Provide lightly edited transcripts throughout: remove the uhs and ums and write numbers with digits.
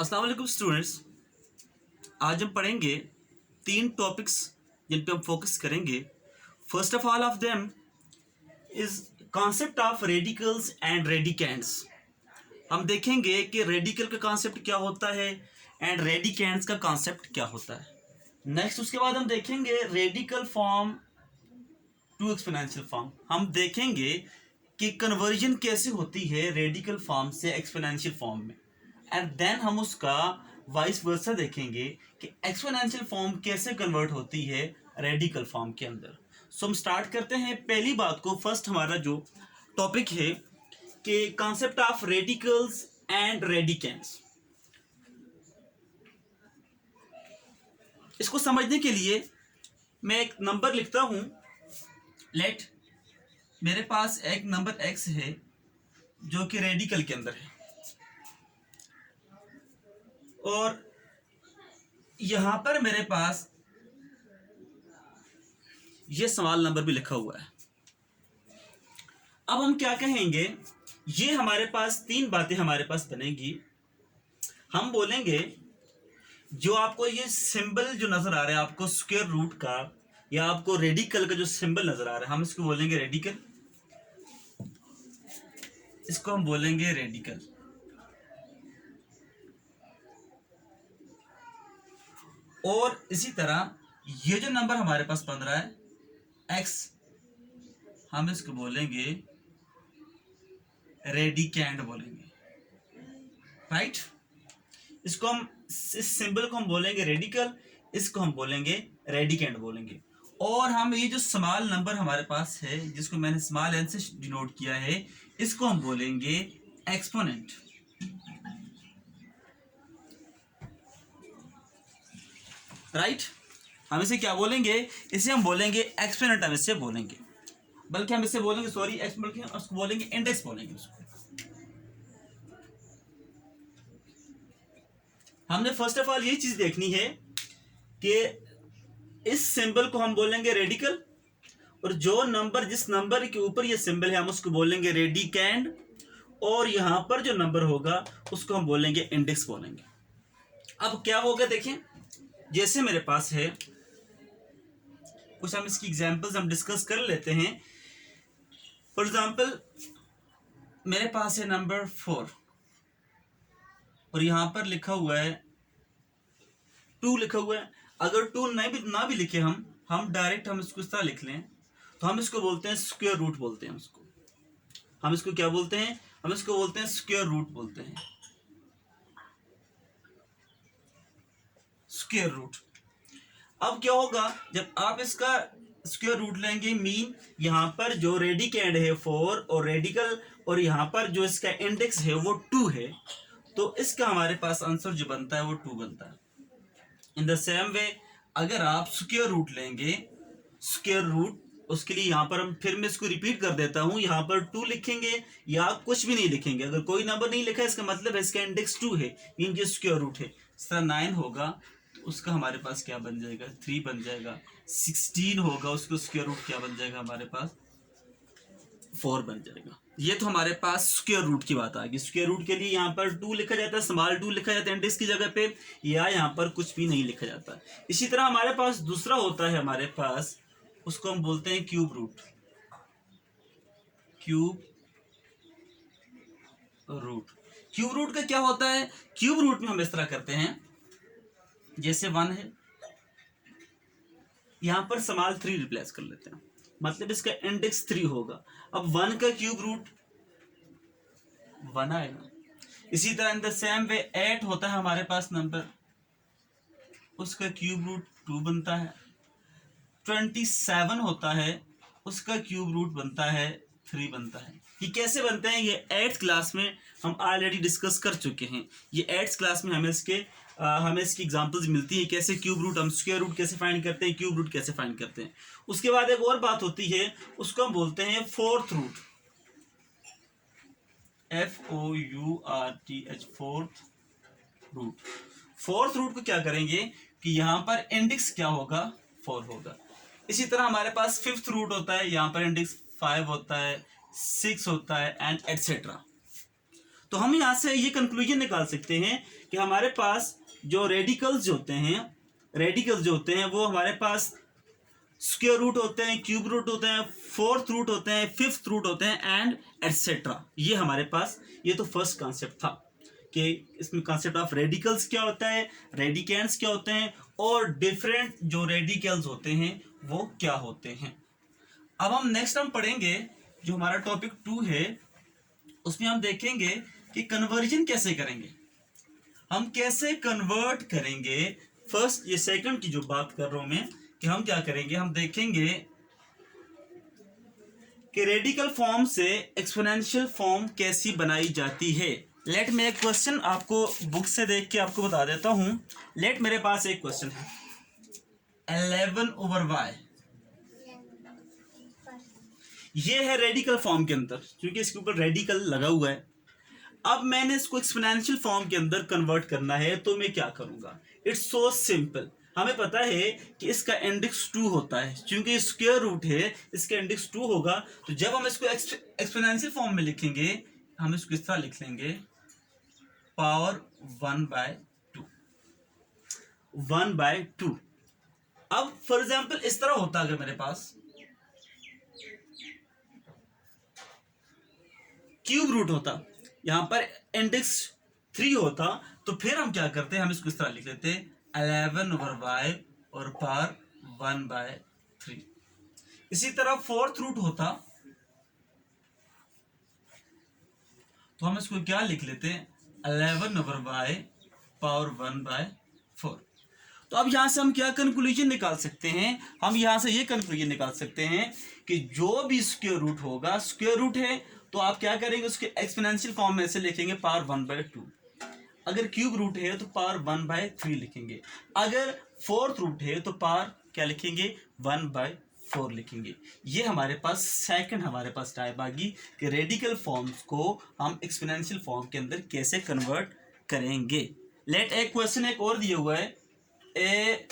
अस्सलाम वालेकुम स्टूडेंट्स। आज हम पढ़ेंगे 3 टॉपिक्स जिन पे हम फोकस करेंगे। First of all of them is concept of radicals and radicands. हम देखेंगे कि रेडिकल का कॉन्सेप्ट क्या होता है एंड रेडिकेंड्स का कॉन्सेप्ट क्या होता है। नेक्स्ट उसके बाद हम देखेंगे radical form to exponential form. हम देखेंगे कि कन्वर्जन कैसे होती है रेडिकल फॉर्म से एक्सपोनेंशियल फॉर्म में, एंड देन हम उसका वाइस वर्सा देखेंगे कि एक्सपोनेंशियल फॉर्म कैसे कन्वर्ट होती है रेडिकल फॉर्म के अंदर। सो हम स्टार्ट करते हैं पहली बात को। फर्स्ट हमारा जो टॉपिक है कि कॉन्सेप्ट ऑफ रेडिकल्स एंड रेडिकेंड्स। इसको समझने के लिए मैं एक नंबर लिखता हूं। लेट मेरे पास एक नंबर x है जो कि रेडिकल के अंदर है, और यहां पर मेरे पास ये स्मॉल नंबर भी लिखा हुआ है। अब हम क्या कहेंगे, ये हमारे पास 3 बातें हमारे पास बनेगी। हम बोलेंगे जो आपको ये सिंबल जो नजर आ रहा है आपको स्क्वायर रूट का, या आपको रेडिकल का जो सिंबल नजर आ रहा है, हम इसको बोलेंगे रेडिकल। इसको हम बोलेंगे रेडिकल। और इसी तरह ये जो नंबर हमारे पास बन रहा है x, हम इसको बोलेंगे रेडिकेंड बोलेंगे, राइट। इसको हम, इस सिंबल को हम बोलेंगे रेडिकल, इसको हम बोलेंगे रेडिकेंड बोलेंगे। और हम ये जो स्मॉल नंबर हमारे पास है जिसको मैंने स्मॉल n से डिनोट किया है, इसको हम बोलेंगे एक्सपोनेंट, राइट। हम इसे क्या बोलेंगे, इसे हम बोलेंगे एक्सपोनेंट, हम इसे बोलेंगे, बल्कि हम इसे बोलेंगे सॉरी बल्कि हम उसको बोलेंगे इंडेक्स बोलेंगे उसको। हमने फर्स्ट ऑफ ऑल ये चीज देखनी है कि इस सिंबल को हम बोलेंगे रेडिकल, और जो नंबर, जिस नंबर के ऊपर ये सिंबल है हम उसको बोलेंगे रेडिकेंड, और यहां पर जो नंबर होगा उसको हम बोलेंगे इंडेक्स बोलेंगे। अब क्या होगा देखें, जैसे मेरे पास है कुछ, हम इसकी एग्जांपल्स हम डिस्कस कर लेते हैं। फॉर एग्जांपल मेरे पास है नंबर 4 और यहां पर लिखा हुआ है 2 लिखा हुआ है। अगर 2 ना भी लिखे हम डायरेक्ट हम इसको इस तरह लिख लें तो हम इसको बोलते हैं स्क्वायर रूट बोलते हैं उसको। हम इसको क्या बोलते हैं, हम इसको बोलते हैं स्क्वायर रूट बोलते हैं, स्क्वायर रूट। अब क्या होगा जब आप इसका स्क्वायर रूट लेंगे, मीन यहां पर जो रेडिकेंड है 4 और रेडिकल, और यहां पर जो इसका इंडेक्स है वो 2 है, तो इसका हमारे पास आंसर जो बनता है वो 2 बनता है। इन द सेम वे अगर आप स्क्वायर रूट लेंगे, स्क्वायर रूट, उसके लिए यहां पर हम फिर मैं इसको रिपीट कर देता हूं, यहां पर 2 लिखेंगे या कुछ भी नहीं लिखेंगे। अगर कोई नंबर नहीं लिखा है इसका मतलब है इसका इंडेक्स 2 है, मीन जो स्क्वायर रूट है। इस तरह 9 होगा तो उसका हमारे पास क्या बन जाएगा, 3 बन जाएगा। 16 होगा उसको स्क्वायर रूट क्या बन जाएगा हमारे पास, 4 बन जाएगा। ये तो हमारे पास स्क्वायर रूट की बात आ गई। स्क्वायर रूट के लिए यहाँ पर 2 लिखा जाता है, स्मॉल 2 लिखा जाता है इंडेक्स की जगह पे, या यहाँ पर कुछ भी नहीं लिखा जाता। इसी तरह हमारे पास दूसरा होता है हमारे पास, उसको हम बोलते हैं cube root. Cube root, cube root का क्या होता है, क्यूब रूट में हम इस तरह करते हैं, जैसे 1 है यहां पर स्मॉल 3 रिप्लेस कर लेते हैं, मतलब इसका इंडेक्स 3 होगा। अब 1 का क्यूब रूट 1 आएगा। इसी तरह इन द सेम वे 8 होता है हमारे पास नंबर, उसका क्यूब रूट 2 बनता है। 27 होता है, उसका क्यूब रूट बनता है 3 बनता है। ये कैसे बनते हैं, ये 8th क्लास में हम ऑलरेडी डिस्कस कर चुके हैं। ये 8th क्लास में हमें इसकी एग्जांपल्स मिलती है, कैसे क्यूब रूट, हम स्क्वायर रूट कैसे फाइंड करते हैं, क्यूब रूट कैसे फाइंड करते हैं। उसके बाद एक और बात होती है, उसको हम बोलते हैं fourth root, FOURTH, fourth root. Fourth root को क्या करेंगे कि यहाँ पर इंडेक्स क्या होगा, 4 होगा। इसी तरह हमारे पास फिफ्थ रूट होता है, यहाँ पर इंडेक्स 5 होता है, 6 होता है, एंड एटसेट्रा। तो हम यहाँ से ये कंक्लूजन निकाल सकते हैं कि हमारे पास जो रेडिकल्स होते हैं वो हमारे पास स्क्वायर रूट होते हैं, क्यूब रूट होते हैं, फोर्थ रूट होते हैं, फिफ्थ रूट होते हैं एंड एटसेट्रा। ये हमारे पास, ये तो फर्स्ट कॉन्सेप्ट था कि इसमें कॉन्सेप्ट ऑफ रेडिकल्स क्या होता है, रेडिकेंड्स क्या होते हैं और डिफरेंट जो रेडिकल्स होते हैं वो क्या होते हैं। अब हम नेक्स्ट हम पढ़ेंगे जो हमारा टॉपिक 2 है, उसमें हम देखेंगे कि कन्वर्जन कैसे करेंगे, हम कैसे कन्वर्ट करेंगे। फर्स्ट ये सेकंड की जो बात कर रहा हूं मैं कि हम क्या करेंगे, हम देखेंगे कि रेडिकल फॉर्म से एक्सपोनेंशियल फॉर्म कैसी बनाई जाती है। लेट मैं एक क्वेश्चन आपको बुक से देख के आपको बता देता हूं। लेट मेरे पास एक क्वेश्चन है 11/y, ये है रेडिकल फॉर्म के अंदर, क्योंकि इसके ऊपर रेडिकल लगा हुआ है। अब मैंने इसको एक्सपोनेंशियल फॉर्म के अंदर कन्वर्ट करना है, तो मैं क्या करूंगा, इट्स सो सिंपल। हमें पता है कि इसका इंडेक्स 2 होता है, क्योंकि स्क्वायर रूट है, इसका इंडेक्स 2 होगा। तो जब हम इसको एक्सपोनेंशियल फॉर्म में लिखेंगे, हम इसको इस तरह लिख लेंगे पावर 1/2। अब फॉर एग्जाम्पल इस तरह होता अगर मेरे पास क्यूब रूट होता, यहां पर इंडेक्स 3 होता, तो फिर हम क्या करते हैं, हम इसको इस तरह लिख लेते 11/y और पावर 1/3। इसी तरह फोर्थ रूट होता तो हम इसको क्या लिख लेते 11/y पावर 1/4। तो अब यहां से हम क्या कंक्लूजन निकाल सकते हैं, हम यहां से ये कंक्लूजन निकाल सकते हैं कि जो भी स्क्वायर रूट होगा, स्क्वायर रूट है तो आप क्या करेंगे, उसके एक्सपोनेंशियल फॉर्म में से लिखेंगे पावर 1/2। अगर क्यूब रूट है तो पावर 1/3 लिखेंगे। अगर फोर्थ रूट है तो पावर क्या लिखेंगे 1/4 लिखेंगे। ये हमारे पास सेकंड हमारे पास टाइप आ गई कि रेडिकल फॉर्म्स को हम एक्सपोनेंशियल फॉर्म के अंदर कैसे कन्वर्ट करेंगे। लेट एक क्वेश्चन एक और दिया हुआ है, A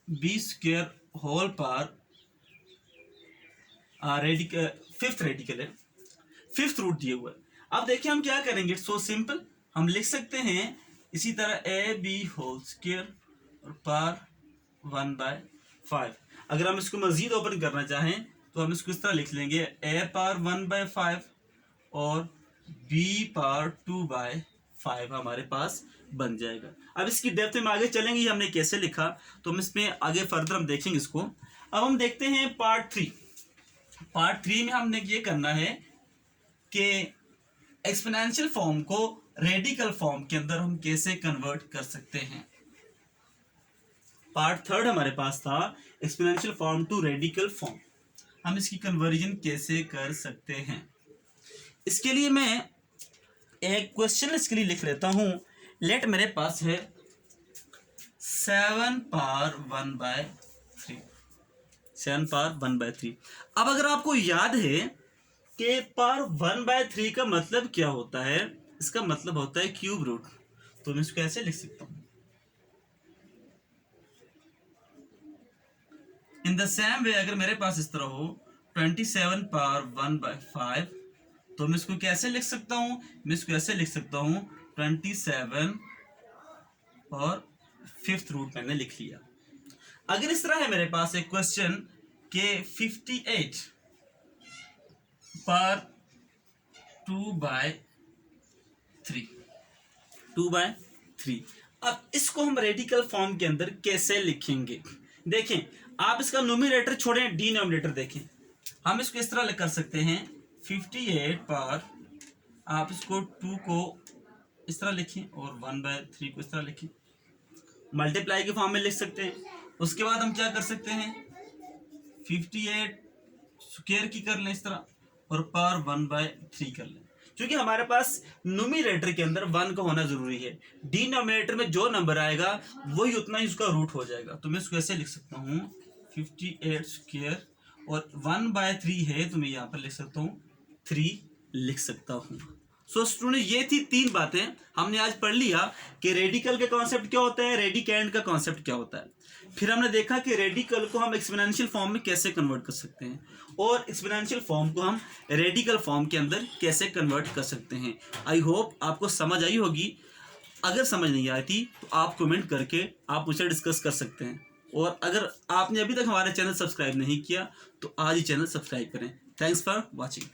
B square whole power radical, fifth radical है, फिफ्थ रूट दिए हुआ है। अब देखिए हम क्या करेंगे, सो सिंपल, हम लिख सकते हैं इसी तरह ए बी होल स्क्वायर और पावर 1/5। अगर हम इसको मजीद ओपन करना चाहें तो हम इसको इस तरह लिख लेंगे ए पावर 1/5 और बी पावर 2/5 हमारे पास बन जाएगा। अब इसकी डेप्थ में आगे चलेंगे, हमने कैसे लिखा तो हम इसमें आगे फर्दर हम देखेंगे इसको। अब हम देखते हैं पार्ट 3। पार्ट 3 में हमने ये करना है कि एक्सपोनेंशियल फॉर्म को रेडिकल फॉर्म के अंदर हम कैसे कन्वर्ट कर सकते हैं। पार्ट 3 हमारे पास था exponential form to radical form, हम इसकी कन्वर्जन कैसे कर सकते हैं। इसके लिए मैं एक क्वेश्चन इसके लिए लिख लेता हूं। लेट मेरे पास है 7 पावर 1/3, 7 पावर 1/3। अब अगर आपको याद है कि पावर 1/3 का मतलब क्या होता है, इसका मतलब होता है क्यूब रूट, तो मैं इसको ऐसे लिख सकता हूं, इन द सेम वे अगर मेरे पास इस तरह हो 27 पावर 1/5, तो मैं इसको कैसे लिख सकता हूं, मैं इसको ऐसे लिख सकता हूं 27 और फिफ्थ रूट मैंने लिख लिया। अगर इस तरह है मेरे पास एक क्वेश्चन के 58 पर 2/3, अब इसको हम रेडिकल फॉर्म के अंदर कैसे लिखेंगे। देखें आप इसका न्यूमरेटर छोड़ें, डिनोमिनेटर देखें। हम इसको इस तरह कर सकते हैं 58 पर आप इसको 2 को इस तरह लिखें और 1/3 को इस तरह लिखें, मल्टीप्लाई के फॉर्म में लिख सकते हैं। उसके बाद हम क्या कर सकते हैं 58 स्क्वायर की कर लें इस तरह और पावर 1/3 कर लें, क्योंकि हमारे पास न्यूमरेटर के अंदर 1 का होना जरूरी है, डिनोमिनेटर में जो नंबर आएगा वही उतना ही उसका रूट हो जाएगा। तो मैं इसको ऐसे लिख सकता हूँ 58 स्क्वायर और 1/3 है तो मैं यहाँ पर लिख सकता हूँ 3 लिख सकता हूँ। सो स्टूडेंट ये थी 3 बातें हमने आज पढ़ लिया कि रेडिकल का कॉन्सेप्ट क्या होता है, रेडिकैंड का कॉन्सेप्ट क्या होता है। फिर हमने देखा कि रेडिकल को हम एक्सपोनेंशियल फॉर्म में कैसे कन्वर्ट कर सकते हैं और एक्सपोनेंशियल फॉर्म को हम रेडिकल फॉर्म के अंदर कैसे कन्वर्ट कर सकते हैं। आई होप आपको समझ आई होगी। अगर समझ नहीं आई थी तो आप कमेंट करके आप मुझसे डिस्कस कर सकते हैं। और अगर आपने अभी तक हमारा चैनल सब्सक्राइब नहीं किया तो आज ही चैनल सब्सक्राइब करें। Thanks for watching.